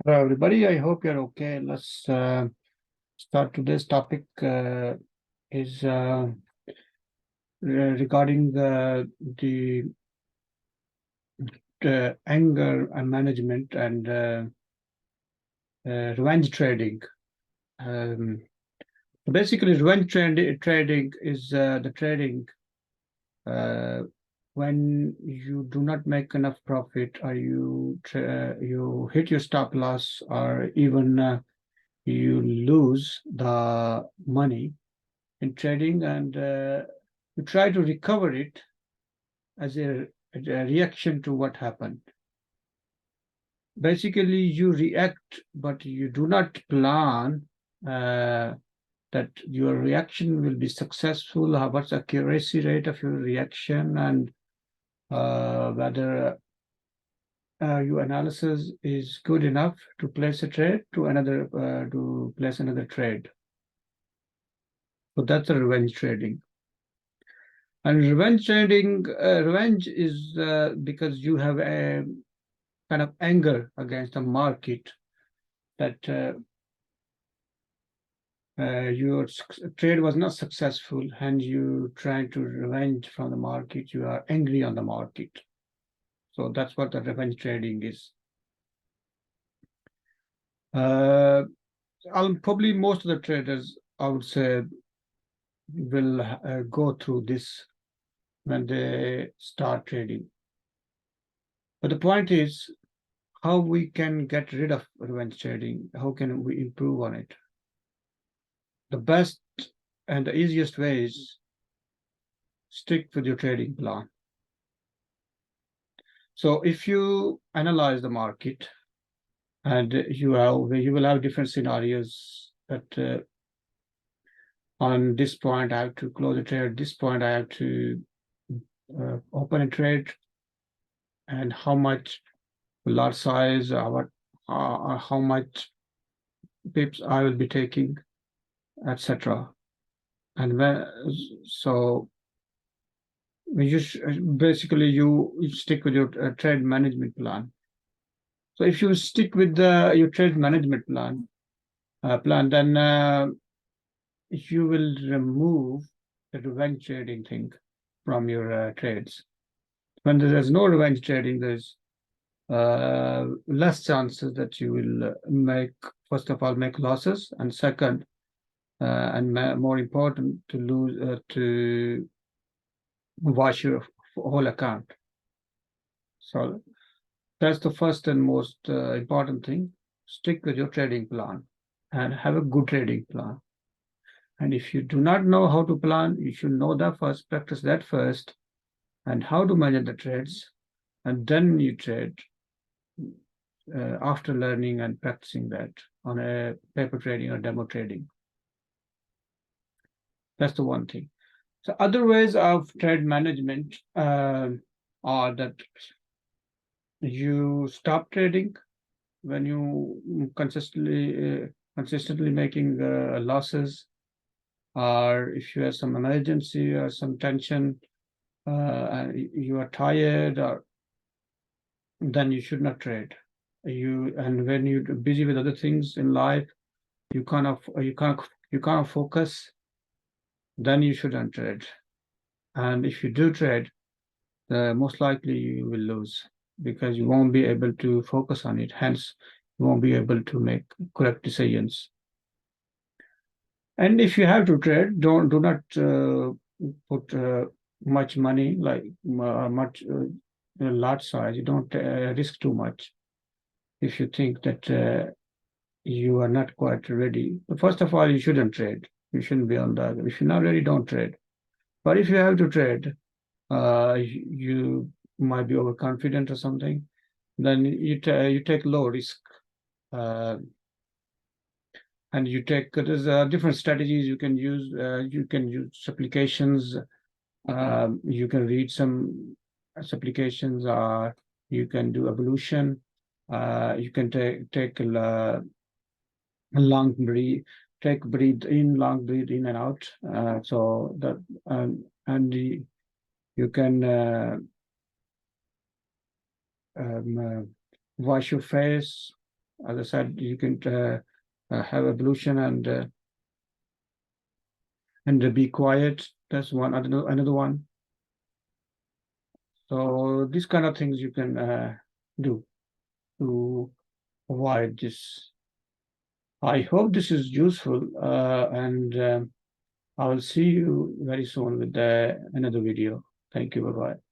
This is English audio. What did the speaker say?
Hello, everybody. I hope you're okay. Let's start today's topic is regarding the anger and management and revenge trading. Um, Basically, trading is the trading uh, when you do not make enough profit, or you hit your stop loss, or even you lose the money in trading, and you try to recover it as a reaction to what happened. Basically, you react, but you do not plan uh, that your reaction will be successful, what's the accuracy rate of your reaction, and whether your analysis is good enough to place a trade to place another trade. So that's a revenge trading. And revenge is because you have a kind of anger against the market that your trade was not successful and you trying to revenge from the market. You are angry on the market. So that's what the revenge trading is. Probably most of the traders, I would say, will go through this when they start trading. But the point is, how we can get rid of revenge trading? How can we improve on it? The best and the easiest way is stick with your trading plan. So if you analyze the market and you will have different scenarios that on this point I have to close a trade, at this point I have to open a trade, and how much lot size, how much pips I will be taking, etc. And so basically you stick with your trade management plan. So if you stick with your trade management plan, then you will remove the revenge trading thing from your trades. When there is no revenge trading, there's less chances that you will first of all, make losses, and second, and more important, to wash your whole account. So that's the first and most important thing. Stick with your trading plan and have a good trading plan. And if you do not know how to plan, you should know that first, practice that first, and how to manage the trades, and then you trade after learning and practicing that on a paper trading or demo trading. That's the one thing. So other ways of trade management are that you stop trading when you consistently making losses, or if you have some emergency or some tension, and you are tired, or then you should not trade. And when you're busy with other things in life, you can't focus, then you shouldn't trade. And if you do trade, most likely you will lose, because you won't be able to focus on it. Hence, you won't be able to make correct decisions. And if you have to trade, do not put much money, like much large size. You don't risk too much if you think that you are not quite ready. But first of all, you shouldn't trade. You shouldn't be on that. If you're not ready, don't trade. But if you have to trade, you might be overconfident or something, then you take low risk, uh, and there's different strategies you can use. You can use applications. You can read some applications. You can do evolution. You can take a long breathe, breathe in, long breathe in and out. So that and you can um, wash your face, As I said, you can have evolution and be quiet. That's one. Another one. So these kind of things you can do to avoid this. I hope this is useful, and I will see you very soon with another video. Thank you. Bye bye.